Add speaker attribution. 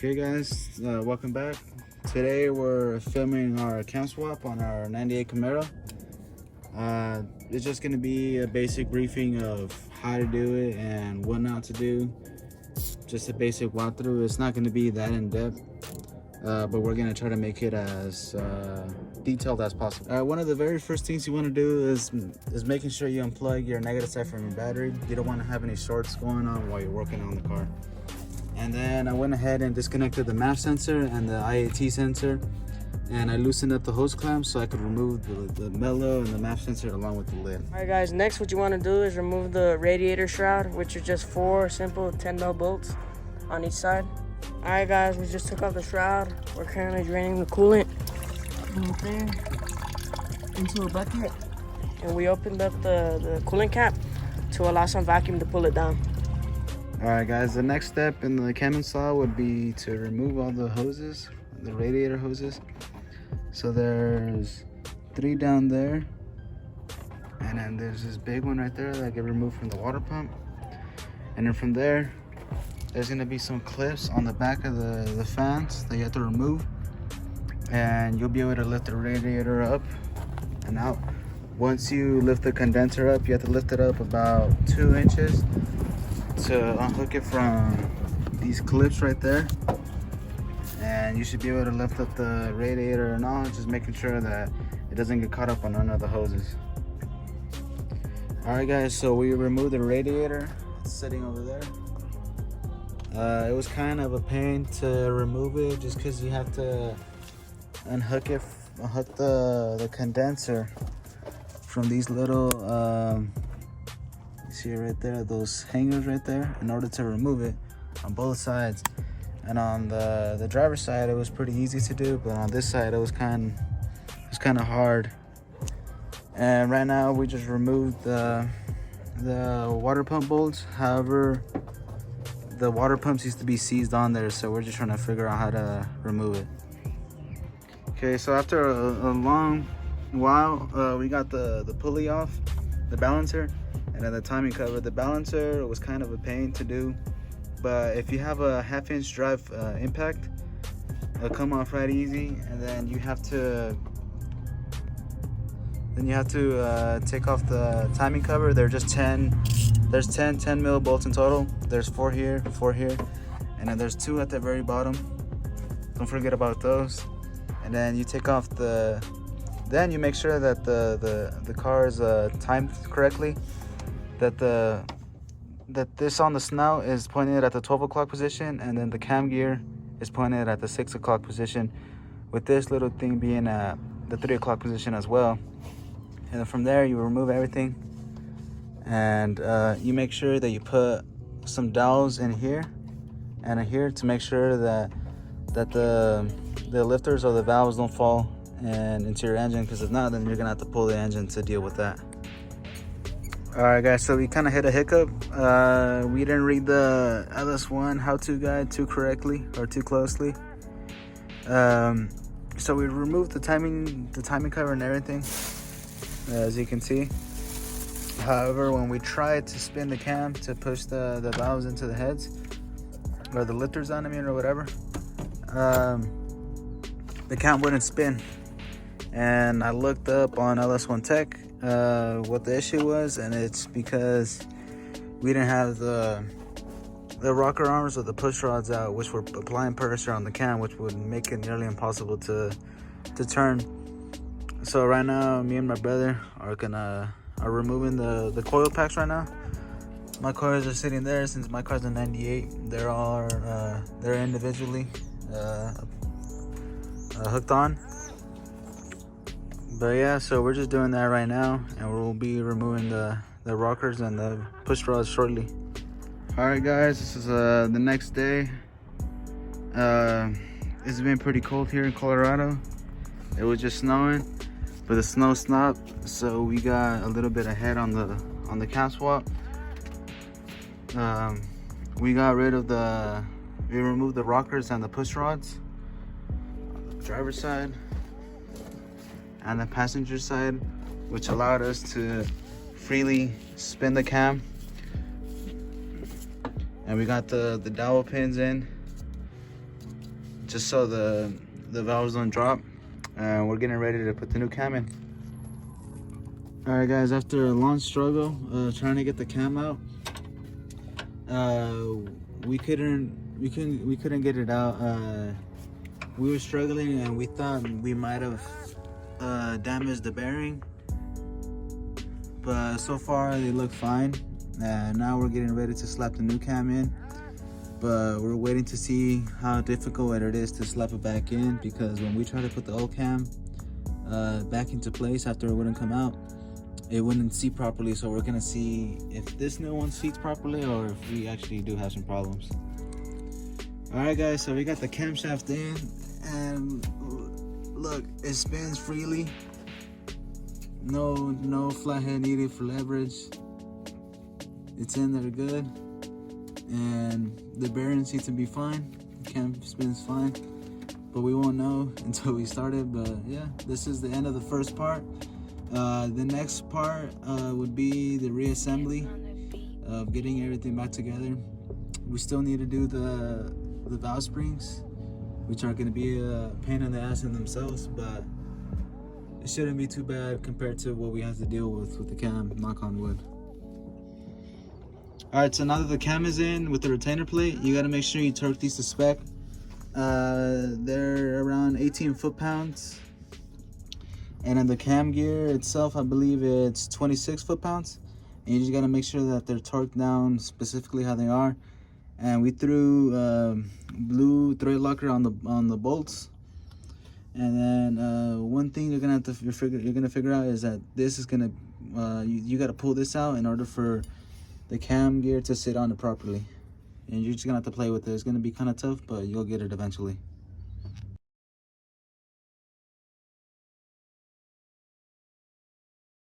Speaker 1: Okay guys, welcome back. Today we're filming our cam swap on our 98 Camaro. It's just going to be a basic briefing of how to do it and what not to do. Just a basic walkthrough. It's not going to be that in depth, but we're going to try to make it as detailed as possible. One of the very first things you want to do is making sure you unplug your negative side from your battery. You don't want to have any shorts going on while you're working on the car. And then I went ahead and disconnected the MAF sensor and the IAT sensor, and I loosened up the hose clamp so I could remove the mellow and the MAF sensor along with the lid.
Speaker 2: Alright guys, next what you want to do is remove the radiator shroud, which are just 4 simple 10mm bolts on each side. Alright guys, we just took off the shroud. We're currently draining the coolant right there into a bucket, and we opened up the coolant cap to allow some vacuum to pull it down.
Speaker 1: Alright guys, the next step in the cam install would be to remove all the hoses, the radiator hoses. So there's 3 down there, and then there's this big one right there that get removed from the water pump. And then from there, there's gonna be some clips on the back of the fans that you have to remove, and you'll be able to lift the radiator up and out. Once you lift the condenser up, you have to lift it up about 2 inches to unhook it from these clips right there, and you should be able to lift up the radiator and all, just making sure that it doesn't get caught up on none of the hoses. Alright guys, so we removed the radiator. It's sitting over there. It was kind of a pain to remove it just because you have to unhook the condenser from these little see right there, those hangers right there, in order to remove it on both sides. And on the driver's side it was pretty easy to do, but on this side it was kind of hard. And right now we just removed the water pump bolts. However, the water pumps used to be seized on there, so we're just trying to figure out how to remove it. Okay, so after a long while, we got the pulley off, the balancer, and then the timing cover. The balancer was kind of a pain to do, but if you have a 1/2 inch drive impact, it'll come off right easy. And then you have to take off the timing cover. There's 10 mil bolts in total. There's 4 here, 4 here, and then there's 2 at the very bottom. Don't forget about those. And then you take off then you make sure that the car is timed correctly, that this on the snout is pointed at the 12 o'clock position, and then the cam gear is pointed at the 6 o'clock position, with this little thing being at the 3 o'clock position as well. And then from there you remove everything, and you make sure that you put some dowels in here and in here to make sure that the lifters or the valves don't fall and into your engine, because if not, then you're gonna have to pull the engine to deal with that. Alright guys, so we kind of hit a hiccup. We didn't read the LS1 how-to guide too correctly or too closely. So we removed the timing cover and everything, as you can see. However, when we tried to spin the cam to push the valves into the heads, or the lifters on, or whatever, the cam wouldn't spin. And I looked up on LS1 Tech what the issue was, and it's because we didn't have the rocker arms or the push rods out, which were applying pressure on the cam, which would make it nearly impossible to turn. So right now, me and my brother are removing the coil packs right now. My coils are sitting there. Since my car's a 98, they're individually hooked on. But yeah, so we're just doing that right now, and we'll be removing the rockers and the push rods shortly. Alright guys, this is the next day. It's been pretty cold here in Colorado. It was just snowing, but the snow stopped, so we got a little bit ahead on the cam swap. We removed the rockers and the push rods on the driver's side and the passenger side, which allowed us to freely spin the cam. And we got the dowel pins in, just so the valves don't drop. And we're getting ready to put the new cam in. All right, guys. After a long struggle trying to get the cam out, we couldn't get it out. We were struggling, and we thought we might have damaged the bearing, but so far they look fine. Now we're getting ready to slap the new cam in, but we're waiting to see how difficult it is to slap it back in, because when we tried to put the old cam back into place after it wouldn't come out, it wouldn't seat properly. So we're gonna see if this new one seats properly or if we actually do have some problems. All right, guys, so we got the camshaft in, and look, it spins freely. No flathead needed for leverage. It's in there good, and the bearings seem to be fine. The cam spins fine, but we won't know until we start it. But yeah, this is the end of the first part. The next part would be the reassembly of getting everything back together. We still need to do the valve springs, which are going to be a pain in the ass in themselves, but it shouldn't be too bad compared to what we have to deal with the cam, knock on wood. All right, so now that the cam is in with the retainer plate, you got to make sure you torque these to spec. They're around 18 foot-pounds. And in the cam gear itself, I believe it's 26 foot-pounds. And you just gotta make sure that they're torqued down specifically how they are. And we threw blue thread locker on the bolts. And then one thing you're gonna figure out is that this is gonna you gotta pull this out in order for the cam gear to sit on it properly. And you're just gonna have to play with it. It's gonna be kind of tough, but you'll get it eventually.